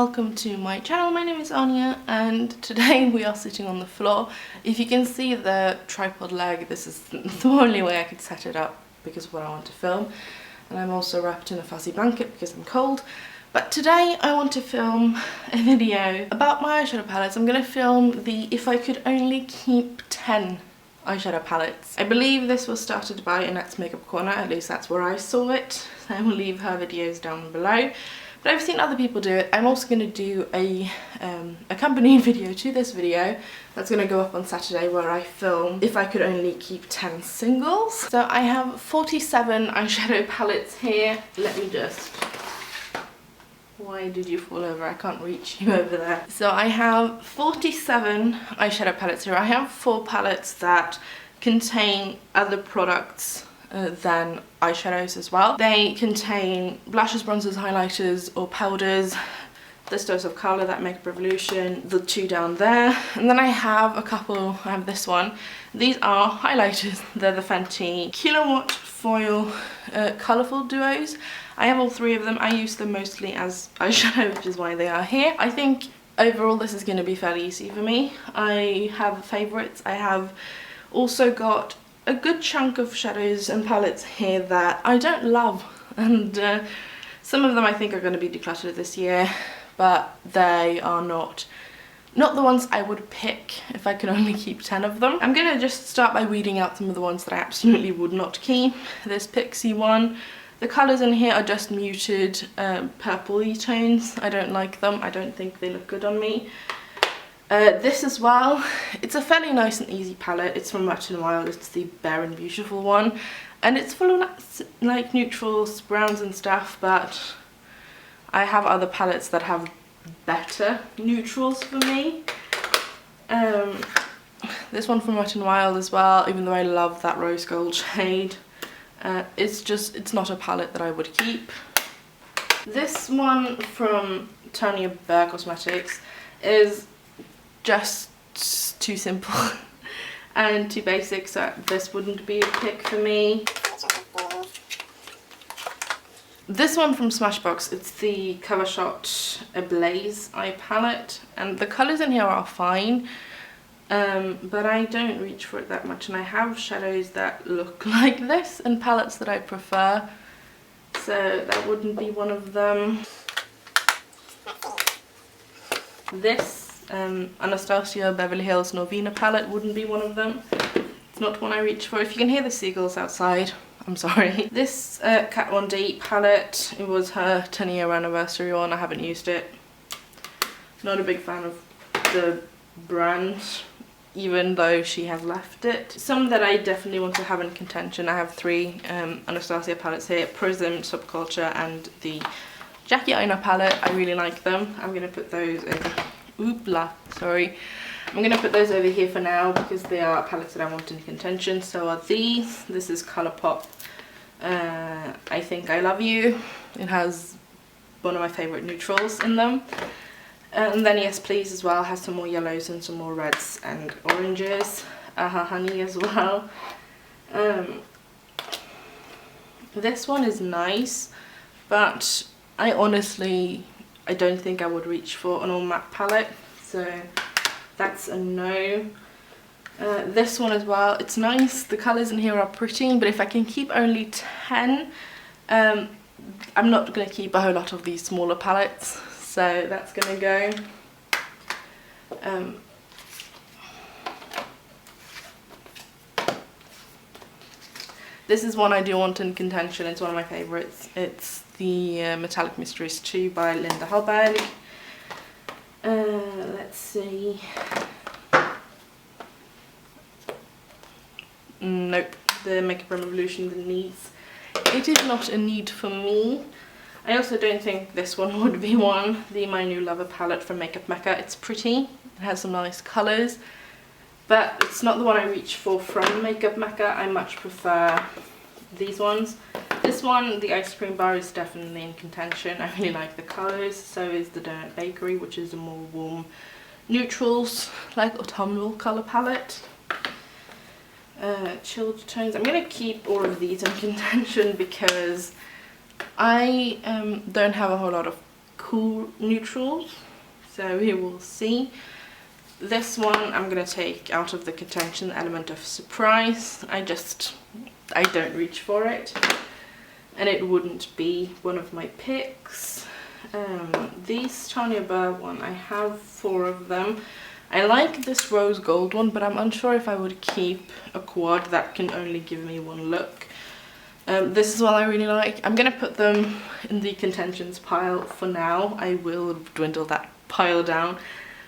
welcome to my channel. My name is Anya and today we are sitting on the floor. If you can see the tripod leg, this is the only way I could set it up because of what I want to film. And I'm also wrapped in a fuzzy blanket because I'm cold. But today I want to film a video about my eyeshadow palettes. I'm going to film the If I Could Only Keep 10 eyeshadow palettes. I believe this was started by Annette's Makeup Corner, at least that's where I saw it. I will leave her videos down below. But I've seen other people do it. I'm also going to do a accompanying video to this video that's going to go up on Saturday where I film If I Could Only Keep 10 singles. So I have 47 eyeshadow palettes here. Let me just... Why did you fall over? I can't reach you over there. So I have 47 eyeshadow palettes here. I have 4 palettes that contain other products than eyeshadows as well. They contain blushes, bronzers, highlighters or powders, this dose of colour, that Makeup Revolution, the 2 down there, and then I have a couple. I have this one. These are highlighters. They're the Fenty Kilowatt Foil Colourful Duos. I have all 3 of them. I use them mostly as eyeshadow, which is why they are here. I think overall this is going to be fairly easy for me. I have favourites. I have also got a good chunk of shadows and palettes here that I don't love, and some of them I think are going to be decluttered this year, but they are not the ones I would pick if I could only keep 10 of them. I'm going to just start by weeding out some of the ones that I absolutely would not keep. This Pixie one, the colours in here are just muted purpley tones. I don't like them. I don't think they look good on me. This as well, it's a fairly nice and easy palette. It's from Wet n Wild. It's the Bare and Beautiful one, and it's full of like neutrals, browns and stuff, but I have other palettes that have better neutrals for me. This one from Wet n Wild as well, even though I love that rose gold shade, it's not a palette that I would keep. This one from Tanya Burr Cosmetics is just too simple and too basic, so this wouldn't be a pick for me. This one from Smashbox, it's the Cover Shot Ablaze Eye Palette, and the colours in here are fine, but I don't reach for it that much, and I have shadows that look like this and palettes that I prefer, so that wouldn't be one of them. This Anastasia Beverly Hills Novena palette wouldn't be one of them. It's not one I reach for. If you can hear the seagulls outside, I'm sorry. This Kat Von D palette, it was her 10-year anniversary one. I haven't used it. Not a big fan of the brand, even though she has left it. Some that I definitely want to have in contention. I have 3 Anastasia palettes here: Prism, Subculture and the Jackie Aina palette. I really like them. I'm going to put those over. Oopla, sorry. I'm going to put those over here for now because they are palettes that I want in contention. So are these. This is Colourpop. I Think I Love You. It has one of my favourite neutrals in them. And then Yes Please as well has some more yellows and some more reds and oranges. Aha Honey as well. This one is nice, but I don't think I would reach for an all matte palette, so that's a no. This one as well, it's nice, the colours in here are pretty, but if I can keep only 10, I'm not going to keep a whole lot of these smaller palettes, so that's going to go. This is one I do want in contention. It's one of my favourites. It's the Metallic Mysteries 2 by Linda Hallberg. Let's see. Nope, the Makeup Revolution, the Needs. It is not a need for me. I also don't think this one would be one. The My New Lover palette from Makeup Mekka. It's pretty. It has some nice colours, but it's not the one I reach for from Makeup Mekka. I much prefer these ones. This one, the Ice Cream Bar, is definitely in contention. I really like the colours. So is the Donut Bakery, which is a more warm neutrals, like autumnal colour palette. Chilled tones. I'm going to keep all of these in contention because I don't have a whole lot of cool neutrals, so we will see. This one I'm going to take out of the contention, element of surprise. I don't reach for it, and it wouldn't be one of my picks. These Tanya Burr one, I have 4 of them. I like this rose gold one, but I'm unsure if I would keep a quad that can only give me one look. This is what I really like. I'm going to put them in the contentions pile for now. I will dwindle that pile down,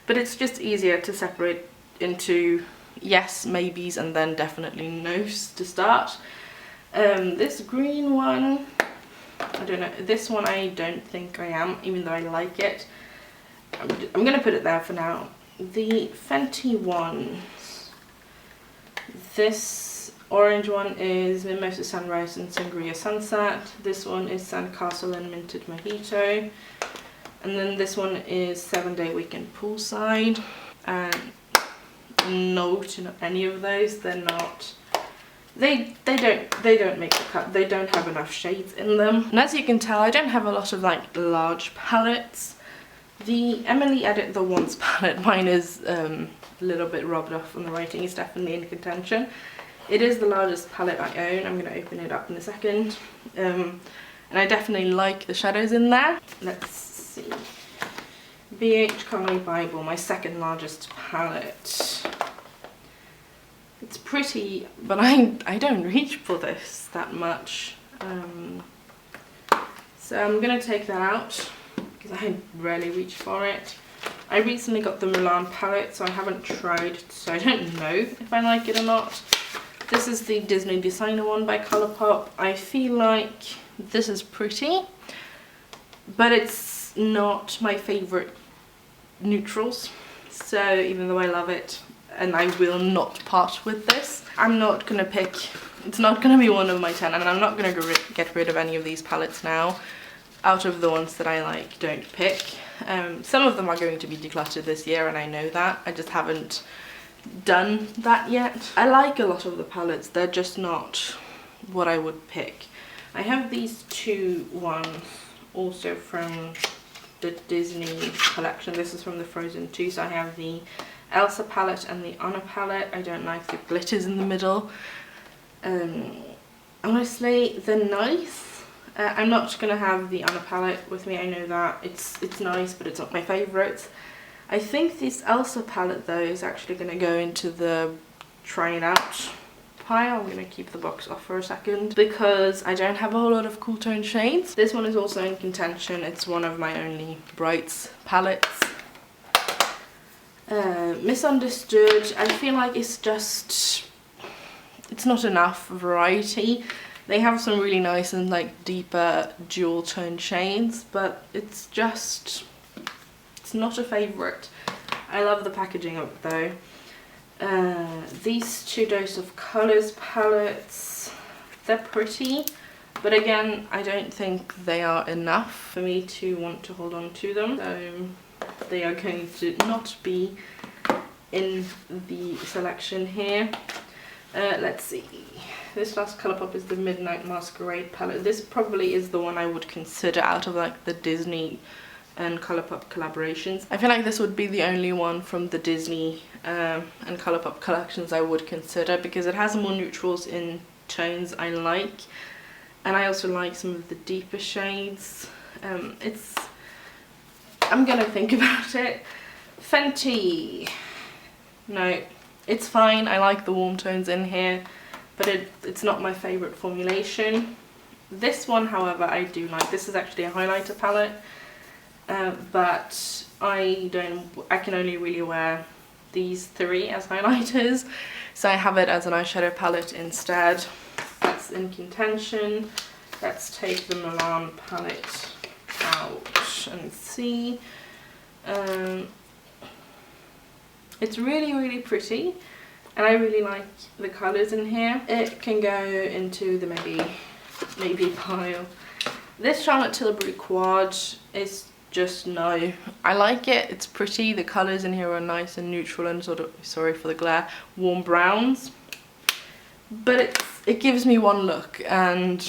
but it's just easier to separate into yes, maybes, and then definitely no's to start. This green one, I don't know. This one I don't think I am, even though I like it. I'm going to put it there for now. The Fenty one, this orange one is Mimosa Sunrise and Sangria Sunset. This one is Sandcastle and Minted Mojito. And then this one is 7-Day Weekend Poolside. And no to any of those. They're not. They don't make the cut. They don't have enough shades in them. And as you can tell, I don't have a lot of like large palettes. The Emily Edit the Once palette, mine is a little bit rubbed off on the writing. It's definitely in contention. It is the largest palette I own. I'm going to open it up in a second. And I definitely like the shadows in there. Let's see. BH Colony Bible, my second largest palette. It's pretty, but I don't reach for this that much. So I'm going to take that out, because I rarely reach for it. I recently got the Milan Palette, so I haven't tried, so I don't know if I like it or not. This is the Disney Designer one by Colourpop. I feel like this is pretty, but it's not my favourite neutrals. So even though I love it, and I will not part with this, I'm not going to pick, it's not going to be one of my 10, and I'm not going to get rid of any of these palettes now. Out of the ones that I like, don't pick. Some of them are going to be decluttered this year, and I know that. I just haven't done that yet. I like a lot of the palettes, they're just not what I would pick. I have these 2 ones also from the Disney collection. This is from the Frozen 2, so I have the Elsa palette and the Anna palette. I don't like the glitters in the middle. Honestly, they're nice. I'm not going to have the Anna palette with me, I know that. It's nice, but it's not my favourite. I think this Elsa palette though is actually going to go into the try it out pile. I'm going to keep the box off for a second because I don't have a whole lot of cool tone shades. This one is also in contention. It's one of my only brights palettes. Misunderstood. I feel like it's not enough variety. They have some really nice and like deeper dual tone shades, but it's not a favourite. I love the packaging of it though. These 2 Dose of Colours palettes, they're pretty, but again I don't think they are enough for me to want to hold on to them, so they are going to not be in the selection here. Let's see. This last Colourpop is the Midnight Masquerade palette. This probably is the one I would consider out of like the Disney and Colourpop collaborations. I feel like this would be the only one from the Disney and Colourpop collections I would consider, because it has more neutrals in tones I like, and I also like some of the deeper shades. I'm gonna think about it. Fenty, no, it's fine. I like the warm tones in here, but it's not my favourite formulation. This one, however, I do like. This is actually a highlighter palette, but I can only really wear these 3 as highlighters, so I have it as an eyeshadow palette instead. That's in contention. Let's take the Milan palette out and see. It's really pretty, and I really like the colours in here. It can go into the maybe pile. This Charlotte Tilbury quad is just no. I like it, it's pretty, the colours in here are nice and neutral and sort of, sorry for the glare, warm browns. But it gives me one look, and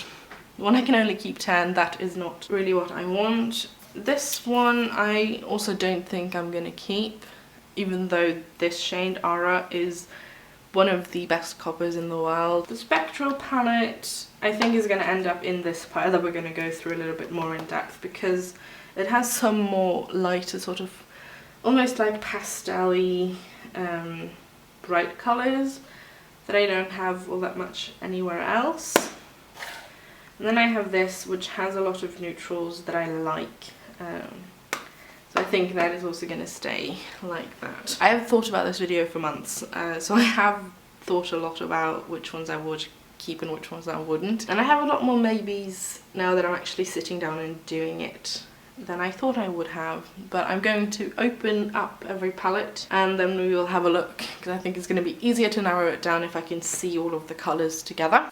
when I can only keep 10, that is not really what I want. This one I also don't think I'm gonna keep, even though this shade Aura is one of the best coppers in the world. The Spectral Palette I think is going to end up in this pile that we're going to go through a little bit more in depth, because it has some more lighter sort of almost like pastel-y bright colours that I don't have all that much anywhere else. And then I have this, which has a lot of neutrals that I like. So I think that is also going to stay like that. I have thought about this video for months, so I have thought a lot about which ones I would keep and which ones I wouldn't. And I have a lot more maybes now that I'm actually sitting down and doing it than I thought I would have. But I'm going to open up every palette and then we will have a look, because I think it's going to be easier to narrow it down if I can see all of the colours together.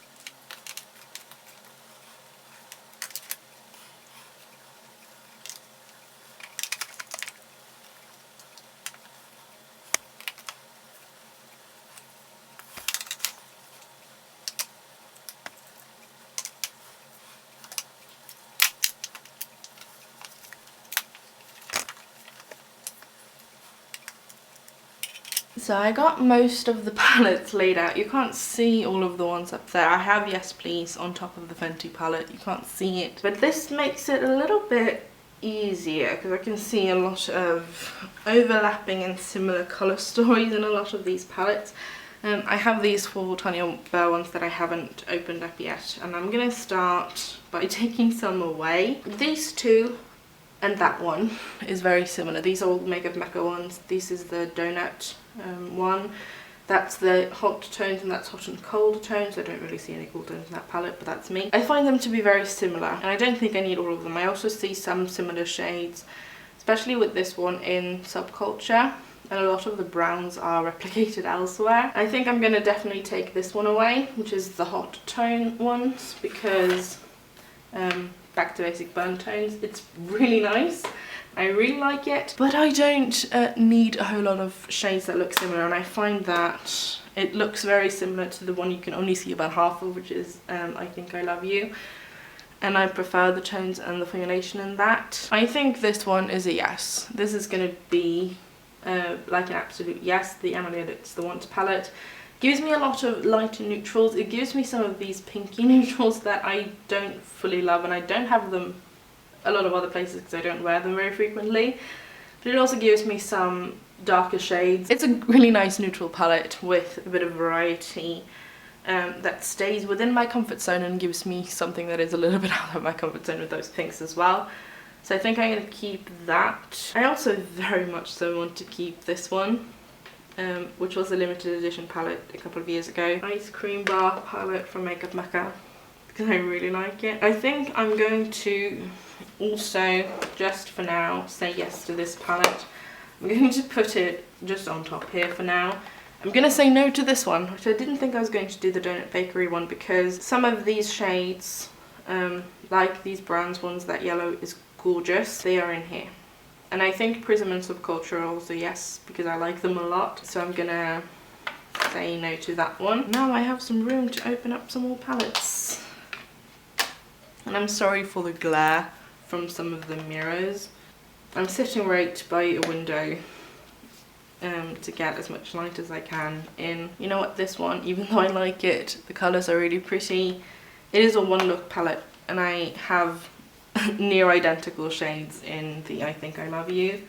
So I got most of the palettes laid out. You can't see all of the ones up there. I have Yes Please on top of the Fenty palette. You can't see it. But this makes it a little bit easier because I can see a lot of overlapping and similar colour stories in a lot of these palettes. I have these 4 Tanya Bear ones that I haven't opened up yet. And I'm going to start by taking some away. These two and that one is very similar. These are all Makeup Mekka ones. This is the donut one. That's the hot tones and that's hot and cold tones. I don't really see any cool tones in that palette, but that's me. I find them to be very similar and I don't think I need all of them. I also see some similar shades, especially with this one in Subculture, and a lot of the browns are replicated elsewhere. I think I'm going to definitely take this one away, which is the hot tone ones, because back to basic burn tones, it's really nice. I really like it, but I don't need a whole lot of shades that look similar, and I find that it looks very similar to the one you can only see about half of, which is I Think I Love You, and I prefer the tones and the formulation in that. I think this one is a yes. This is going to be like an absolute yes. The It's the Want palette gives me a lot of lighter neutrals. It gives me some of these pinky neutrals that I don't fully love, and I don't have them a lot of other places because I don't wear them very frequently. But it also gives me some darker shades. It's a really nice neutral palette with a bit of variety that stays within my comfort zone and gives me something that is a little bit out of my comfort zone with those pinks as well. So I think I'm going to keep that. I also very much so want to keep this one, which was a limited edition palette a couple of years ago. Ice Cream Bar palette from Makeup Mekka, because I really like it. I think I'm going to also, just for now, say yes to this palette. I'm going to put it just on top here for now. I'm going to say no to this one, which I didn't think I was going to do, the Donut Bakery one, because some of these shades, like these bronze ones, that yellow is gorgeous, they are in here. And I think Prism and Subculture are also yes, because I like them a lot. So I'm going to say no to that one. Now I have some room to open up some more palettes. And I'm sorry for the glare from some of the mirrors. I'm sitting right by a window to get as much light as I can in. You know what, this one, even though I like it, the colours are really pretty. It is a one look palette and I have near identical shades in the I Think I Love You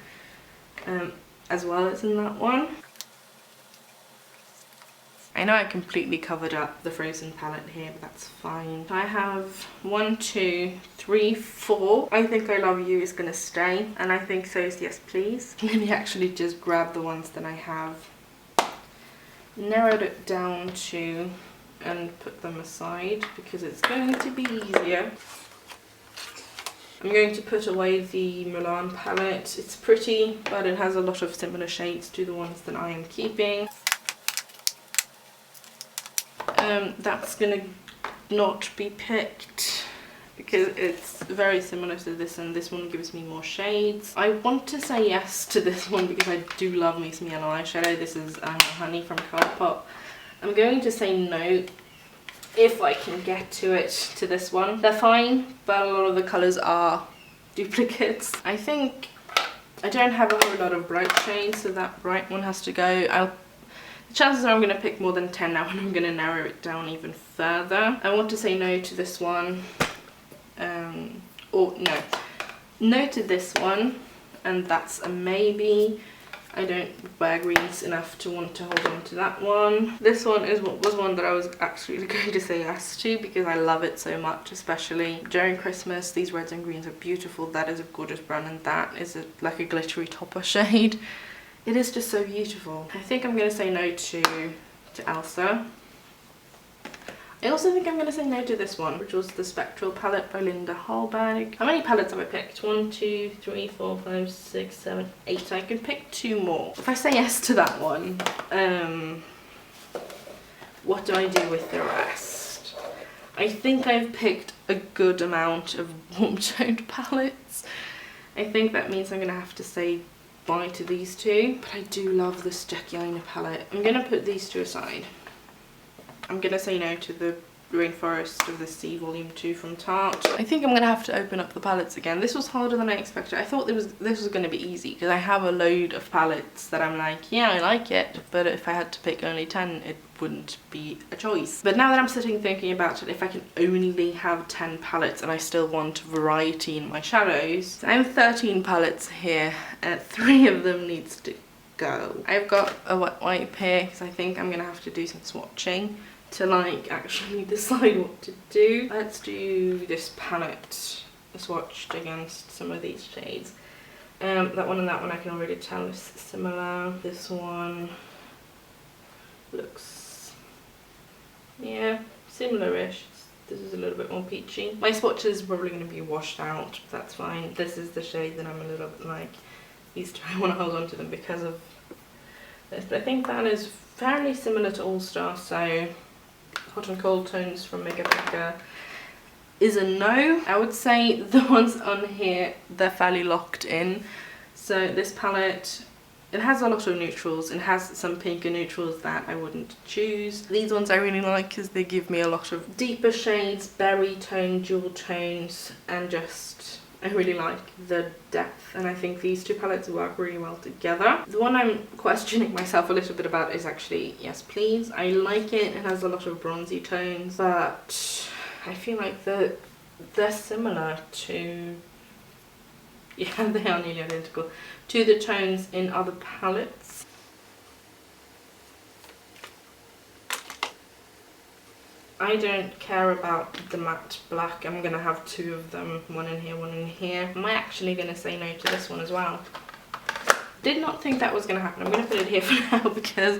as well as in that one. I know I completely covered up the Frozen palette here, but that's fine. I have 1, 2, 3, 4. I Think I Love You is going to stay, and I think so is Yes Please. Let me actually just grab the ones that I have narrowed it down to and put them aside because it's going to be easier. I'm going to put away the Milan palette. It's pretty, but it has a lot of similar shades to the ones that I am keeping. That's gonna not be picked because it's very similar to this, and this one gives me more shades. I want to say yes to this one because I do love me some yellow eyeshadow. This is Honey from Colourpop. I'm going to say no if I can get to it to this one. They're fine, but a lot of the colours are duplicates. I think I don't have a whole lot of bright shades, so that bright one has to go. The chances are I'm going to pick more than 10 now, and I'm going to narrow it down even further. I want to say no to this one, or no to this one, and that's a maybe. I don't wear greens enough to want to hold on to that one. This one was one that I was actually going to say yes to because I love it so much, especially during Christmas. These reds and greens are beautiful. That is a gorgeous brown, and that is like a glittery topper shade. It is just so beautiful. I think I'm going to say no to Elsa. I also think I'm going to say no to this one, which was the Spectral Palette by Linda Hallberg. How many palettes have I picked? 1, 2, 3, 4, 5, 6, 7, 8. I can pick 2 more. If I say yes to that one, what do I do with the rest? I think I've picked a good amount of warm toned palettes. I think that means I'm going to have to say bye to these 2. But I do love this Jackie Aina palette. I'm going to put these 2 aside. I'm going to say no to the Rainforest of the Sea Volume 2 from Tarte. I think I'm going to have to open up the palettes again. This was harder than I expected. I thought this was going to be easy because I have a load of palettes that I'm like, yeah, I like it. But if I had to pick only 10, it wouldn't be a choice. But now that I'm sitting thinking about it, if I can only have 10 palettes and I still want variety in my shadows, I have 13 palettes here and 3 of them needs to go. I've got a wet wipe here because I think I'm going to have to do some swatching to like actually decide what to do. Let's do this palette swatched against some of these shades. That one and that one I can already tell is similar. This one looks, yeah, similar-ish. This is a little bit more peachy. My swatches are probably going to be washed out, but that's fine. This is the shade that I'm a little bit like, these 2 I want to hold on to them because of this. But I think that is fairly similar to All Star, so Hot and Cold tones from Mekka is a no. I would say the ones on here, they're fairly locked in. So this palette, it has a lot of neutrals. It has some pinker neutrals that I wouldn't choose. These ones I really like because they give me a lot of deeper shades, berry tone, jewel tones, and just, I really like the depth, and I think these 2 palettes work really well together. The one I'm questioning myself a little bit about is actually Yes Please. I like it. It has a lot of bronzy tones, but I feel like they're similar to, yeah, they are nearly identical to the tones in other palettes. I don't care about the matte black. I'm going to have 2 of them, one in here, one in here. Am I actually going to say no to this one as well? Did not think that was going to happen. I'm going to put it here for now because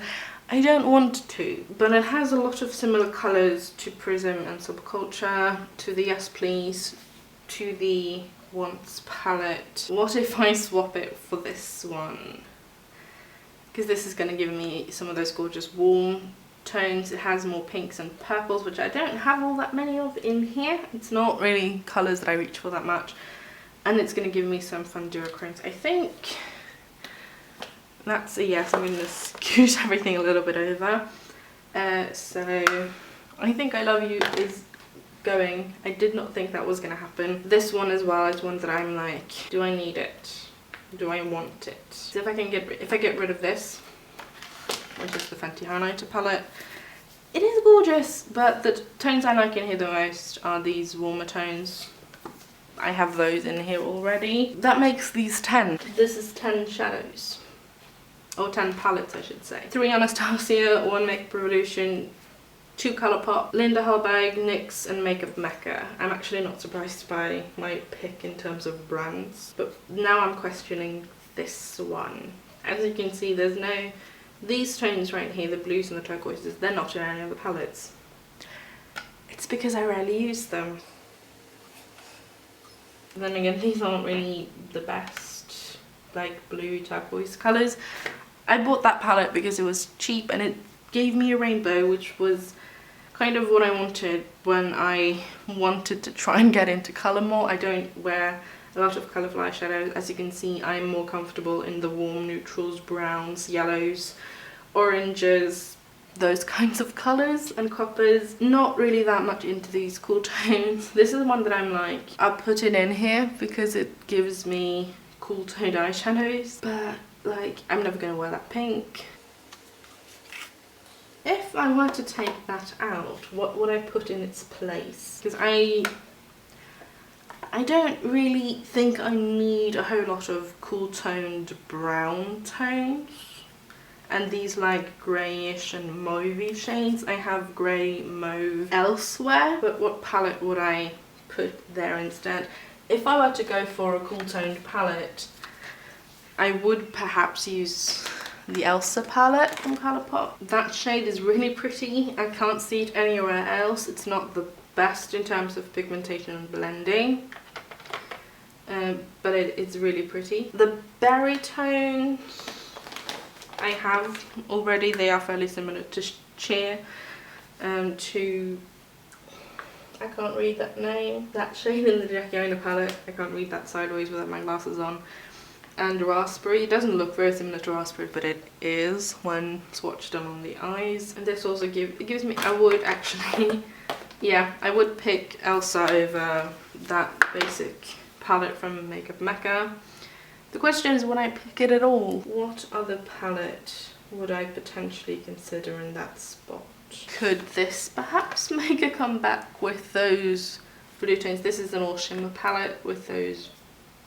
I don't want to. But it has a lot of similar colours to Prism and Subculture, to the Yes Please, to the Once palette. What if I swap it for this one? Because this is going to give me some of those gorgeous warm tones. It has more pinks and purples, which I don't have all that many of in here. It's not really colours that I reach for that much. And it's going to give me some fun duochromes. I think that's a yes. I'm going to scoot everything a little bit over. So I think I Love You is going. I did not think that was going to happen. This one as well is one that I'm like, do I need it? Do I want it? So if I get rid of this, which is the Fenty highlighter palette, it is gorgeous, but the tones I like in here the most are these warmer tones. I have those in here already. That makes these 10. This is 10 shadows. Or 10 palettes, I should say. 3 Anastasia, 1 Makeup Revolution, 2 Colourpop, Linda Hallberg, NYX, and Makeup Mekka. I'm actually not surprised by my pick in terms of brands, but now I'm questioning this one. As you can see, there's no, these tones right here, the blues and the turquoises, they're not in any of the palettes. It's because I rarely use them. Then again, these aren't really the best, like blue turquoise colours. I bought that palette because it was cheap and it gave me a rainbow, which was kind of what I wanted when I wanted to try and get into colour more. I don't wear a lot of colourful eyeshadows. As you can see, I'm more comfortable in the warm neutrals, browns, yellows, oranges, those kinds of colours and coppers. Not really that much into these cool tones. This is one that I'm like, I'll put it in here because it gives me cool toned eyeshadows, but like I'm never going to wear that pink. If I were to take that out, what would I put in its place? Because I don't really think I need a whole lot of cool toned brown tones. And these like greyish and mauvey shades, I have grey mauve elsewhere. But what palette would I put there instead? If I were to go for a cool toned palette, I would perhaps use the Elsa palette from Colourpop. That shade is really pretty. I can't see it anywhere else. It's not the best in terms of pigmentation and blending, but it's really pretty. The berry tones I have already. They are fairly similar to Cheer, to, I can't read that name, that shade in the Jackie palette. I can't read that sideways without my glasses on. And Raspberry. It doesn't look very similar to Raspberry, but it is when swatched on the eyes. And this also gives me, I would actually, yeah, I would pick Elsa over that basic palette from Makeup Mekka. The question is, would I pick it at all? What other palette would I potentially consider in that spot? Could this perhaps make a comeback with those blue tones? This is an all shimmer palette with those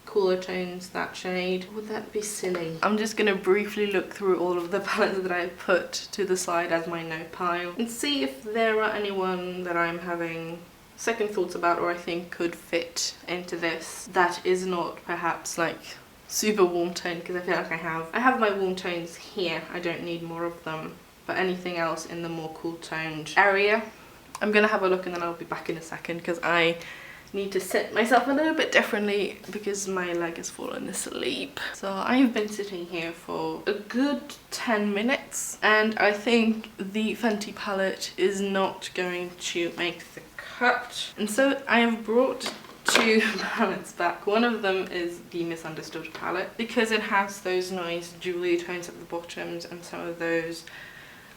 cooler tones, that shade. Would that be silly? I'm just gonna briefly look through all of the palettes that I put to the side as my note pile and see if there are anyone that I'm having second thoughts about or I think could fit into this that is not perhaps like super warm tone, because I feel like I have my warm tones here. I don't need more of them, but anything else in the more cool toned area. I'm gonna have a look and then I'll be back in a second because I need to sit myself a little bit differently because my leg has fallen asleep. So I've been sitting here for a good 10 minutes and I think the Fenty palette is not going to make the cut. And so I have brought two palettes back. One of them is the Misunderstood palette because it has those nice jewelry tones at the bottoms and some of those,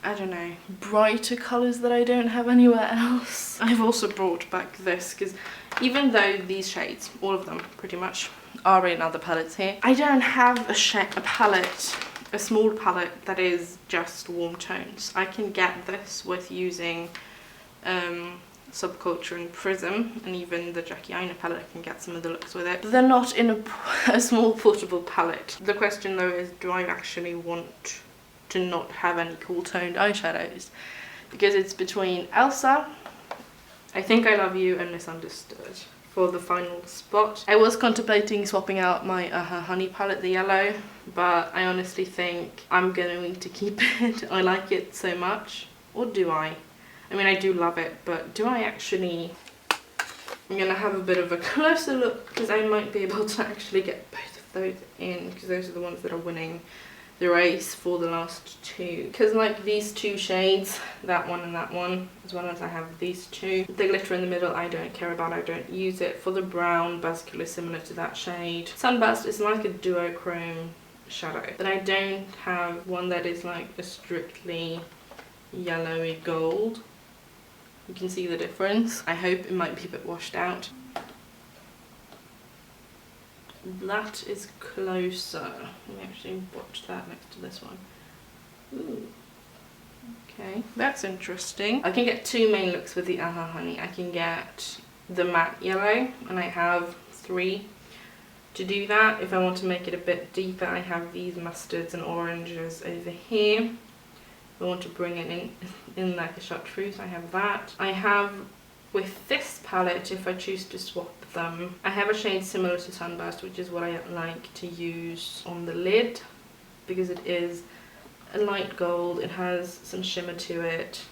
I don't know, brighter colours that I don't have anywhere else. I've also brought back this because even though these shades, all of them pretty much, are in other palettes here, I don't have a palette, a small palette that is just warm tones. I can get this with using Subculture and Prism, and even the Jackie palette I can get some of the looks with it. But they're not in a small portable palette. The question though is, do I actually want to not have any cool toned eyeshadows? Because it's between Elsa, I Think I Love You, and Misunderstood for the final spot. I was contemplating swapping out my Honey palette, the yellow, but I honestly think I'm going to keep it. I like it so much. Or do I? I mean, I do love it, but do I actually? I'm gonna have a bit of a closer look because I might be able to actually get both of those in because those are the ones that are winning the race for the last two. Because like these two shades, that one and that one, as well as I have these two. The glitter in the middle I don't care about, I don't use it. For the brown, Buzzkill is similar to that shade. Sunburst is like a duochrome shadow, but I don't have one that is like a strictly yellowy gold. You can see the difference. I hope it might be a bit washed out. That is closer. Let me actually watch that next to this one. Ooh. Okay, that's interesting. I can get two main looks with the Honey. I can get the matte yellow, and I have 3 to do that. If I want to make it a bit deeper, I have these mustards and oranges over here. I want to bring it in like a chartreuse, I have that. I have, with this palette, if I choose to swap them, I have a shade similar to Sunburst, which is what I like to use on the lid because it is a light gold, it has some shimmer to it,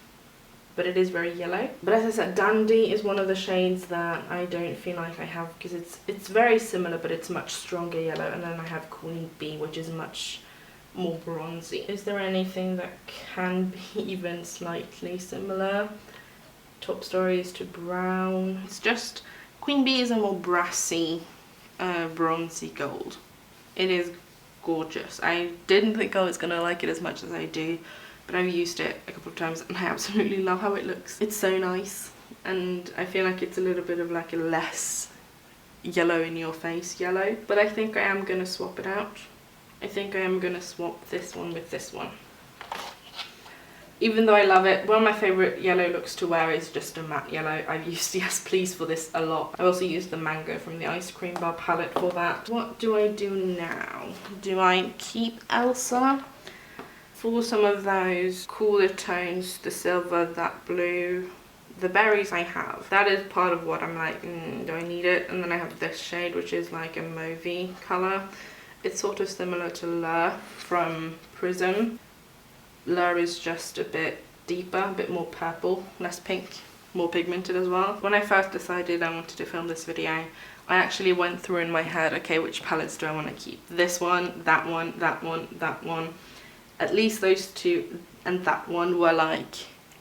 but it is very yellow. But as I said, Dandy is one of the shades that I don't feel like I have because it's very similar, but it's much stronger yellow. And then I have Queen Bee, which is much more bronzy. Is there anything that can be even slightly similar? Top Stories to brown. It's just Queen Bee is a more brassy, bronzy gold. It is gorgeous. I didn't think I was gonna like it as much as I do, but I've used it a couple of times and I absolutely love how it looks. It's so nice, and I feel like it's a little bit of like a less yellow in your face yellow, but I think I am going to swap it out. I think I am going to swap this one with this one. Even though I love it, one of my favourite yellow looks to wear is just a matte yellow. I've used Yes Please for this a lot. I've also used the Mango from the Ice Cream Bar palette for that. What do I do now? Do I keep Elsa? For some of those cooler tones, the silver, that blue, the berries I have. That is part of what I'm like, do I need it? And then I have this shade, which is like a mauvey colour. It's sort of similar to Lure from Prism. Lure is just a bit deeper, a bit more purple, less pink, more pigmented as well. When I first decided I wanted to film this video, I actually went through in my head, okay, which palettes do I want to keep? This one, that one, that one, that one. At least those two and that one were like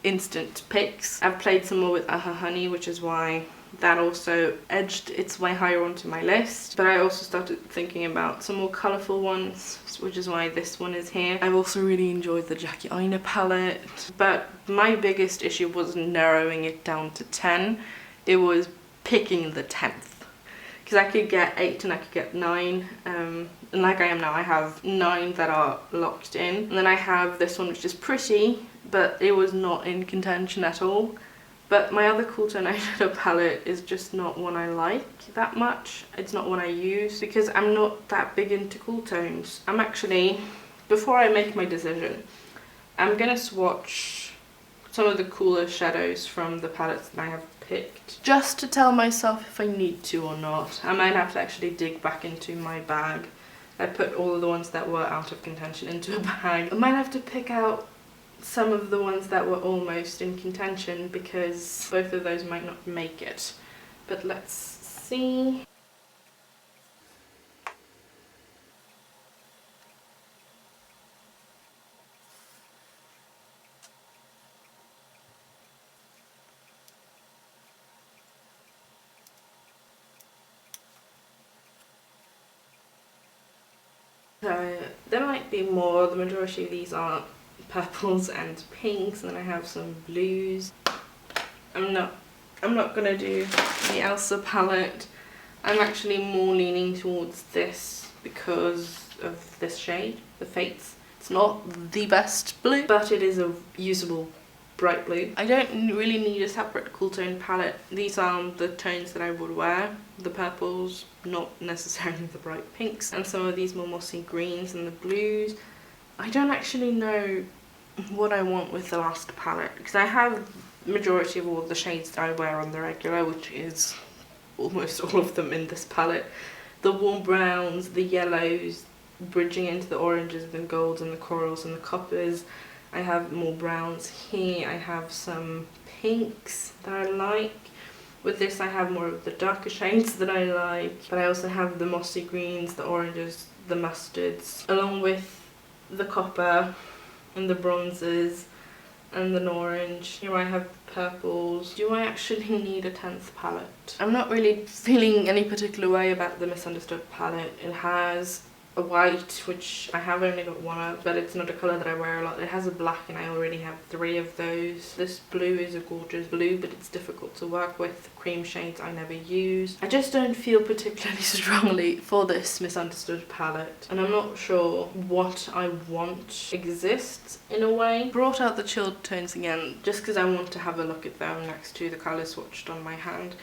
instant picks. I've played some more with Aha Honey, which is why that also edged its way higher onto my list. But I also started thinking about some more colourful ones, which is why this one is here. I've also really enjoyed the Jackie Aina palette, but my biggest issue wasn't narrowing it down to 10, it was picking the 10th. Because I could get 8 and I could get 9, and like I am now, I have 9 that are locked in. And then I have this one which is pretty, but it was not in contention at all. But my other cool tone eyeshadow palette is just not one I like that much. It's not one I use because I'm not that big into cool tones. I'm actually, before I make my decision, I'm gonna swatch some of the cooler shadows from the palettes that I have picked, just to tell myself if I need to or not. I might have to actually dig back into my bag. I put all of the ones that were out of contention into a bag. I might have to pick out some of the ones that were almost in contention because both of those might not make it. But let's see. So there might be more. The majority of these are purples and pinks, and then I have some blues. I'm not gonna do the Elsa palette. I'm actually more leaning towards this because of this shade, the Fates. It's not the best blue, but it is a usable bright blue. I don't really need a separate cool tone palette. These are the tones that I would wear. The purples, not necessarily the bright pinks, and some of these more mossy greens and the blues. I don't actually know what I want with the last palette because I have majority of all the shades that I wear on the regular, which is almost all of them in this palette. The warm browns, the yellows, bridging into the oranges and the golds and the corals and the coppers. I have more browns here. I have some pinks that I like. With this I have more of the darker shades that I like, but I also have the mossy greens, the oranges, the mustards, along with the copper and the bronzes and an orange. Here I have purples. Do I actually need a 10th palette? I'm not really feeling any particular way about the Misunderstood palette. It has a white, which I have only got one of, but it's not a colour that I wear a lot. It has a black and I already have 3 of those. This blue is a gorgeous blue, but it's difficult to work with. Cream shades I never use. I just don't feel particularly strongly for this Misunderstood palette, and I'm not sure what I want exists in a way. Brought out the chilled tones again just because I want to have a look at them next to the colours swatched on my hand.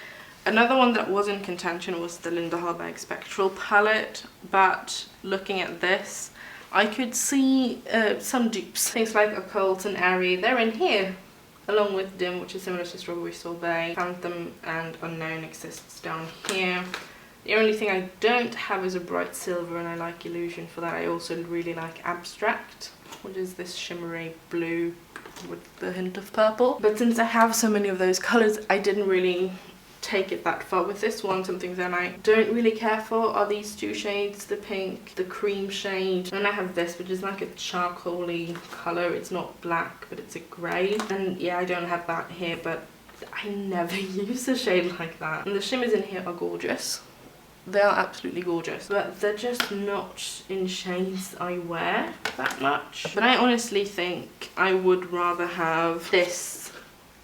Another one that was in contention was the Linda Harberg Spectral Palette, but looking at this, I could see some dupes. Things like Occult and Airy, they're in here, along with Dim, which is similar to Strawberry Sorbet. Phantom and Unknown exists down here. The only thing I don't have is a bright silver, and I like Illusion for that. I also really like Abstract, which is this shimmery blue with the hint of purple. But since I have so many of those colours, I didn't really take it that far with this one. Something that I don't really care for are these 2 shades, the pink, the cream shade, and I have this, which is like a charcoaly colour. It's not black, but it's a grey, and yeah, I don't have that here, but I never use a shade like that. And the shimmers in here are gorgeous. They are absolutely gorgeous, but they're just not in shades I wear that much. But I honestly think I would rather have this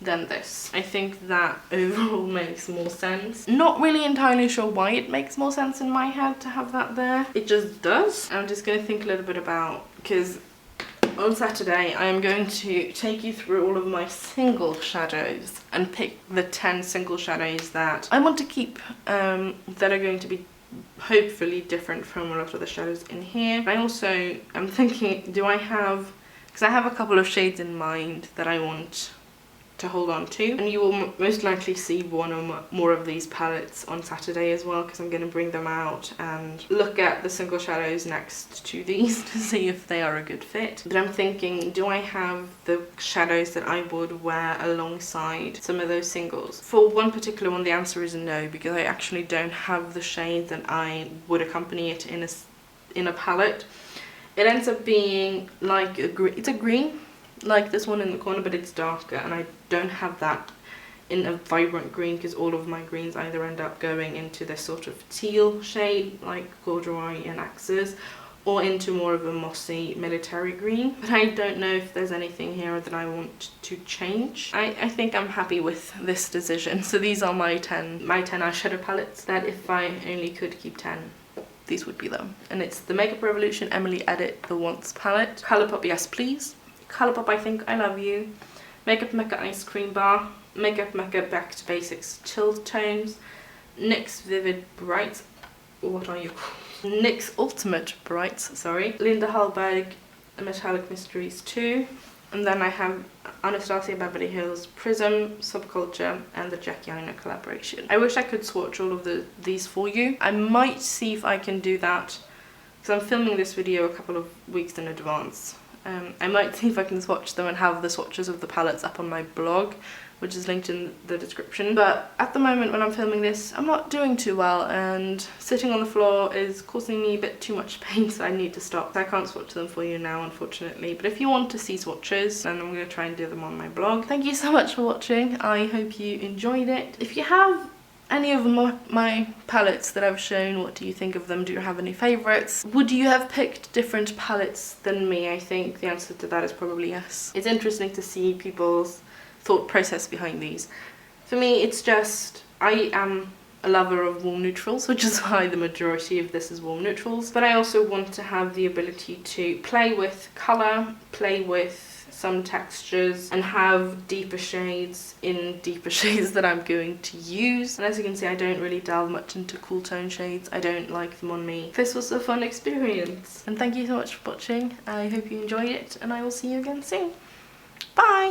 than this. I think that overall makes more sense. Not really entirely sure why it makes more sense in my head to have that there. It just does. I'm just going to think a little bit about, because on Saturday I am going to take you through all of my single shadows and pick the 10 single shadows that I want to keep, that are going to be hopefully different from a lot of the shadows in here. I also am thinking, do I have, because I have a couple of shades in mind that I want to hold on to, and you will most likely see one or more of these palettes on Saturday as well, because I'm going to bring them out and look at the single shadows next to these to see if they are a good fit. But I'm thinking, do I have the shadows that I would wear alongside some of those singles? For one particular one, the answer is no, because I actually don't have the shade that I would accompany it in a palette. It ends up being like a green, it's a green like this one in the corner, but it's darker, and I don't have that in a vibrant green, because all of my greens either end up going into this sort of teal shade like corduroy and axes, or into more of a mossy military green. But I don't know if there's anything here that I want to change. I think I'm happy with this decision. So these are my 10 eyeshadow palettes, that if I only could keep 10, these would be them. And it's the Makeup Revolution Emily Edit The Once palette, Colourpop Yes Please, Colourpop I Think I Love You, Makeup Mekka Ice Cream Bar, Makeup Mekka Back to Basics Chilled Tones, NYX Vivid Brights, what are you called? NYX Ultimate Brights, sorry, Linda Hallberg Metallic Mysteries 2, and then I have Anastasia Beverly Hills Prism, Subculture, and the Jackie Aina collaboration. I wish I could swatch all of these for you. I might see if I can do that, because I'm filming this video a couple of weeks in advance. I might see if I can swatch them and have the swatches of the palettes up on my blog, which is linked in the description. But at the moment when I'm filming this, I'm not doing too well, and sitting on the floor is causing me a bit too much pain, so I need to stop. I can't swatch them for you now, unfortunately, but if you want to see swatches, then I'm going to try and do them on my blog. Thank you so much for watching. I hope you enjoyed it. If you have any of my palettes that I've shown, what do you think of them? Do you have any favourites? Would you have picked different palettes than me? I think the answer to that is probably yes. It's interesting to see people's thought process behind these. For me, it's just, I am a lover of warm neutrals, which is why the majority of this is warm neutrals, but I also want to have the ability to play with colour, play with some textures, and have deeper shades in deeper shades that I'm going to use. And as you can see, I don't really delve much into cool tone shades. I don't like them on me. This was a fun experience, and thank you so much for watching. I hope you enjoyed it, and I will see you again soon. Bye!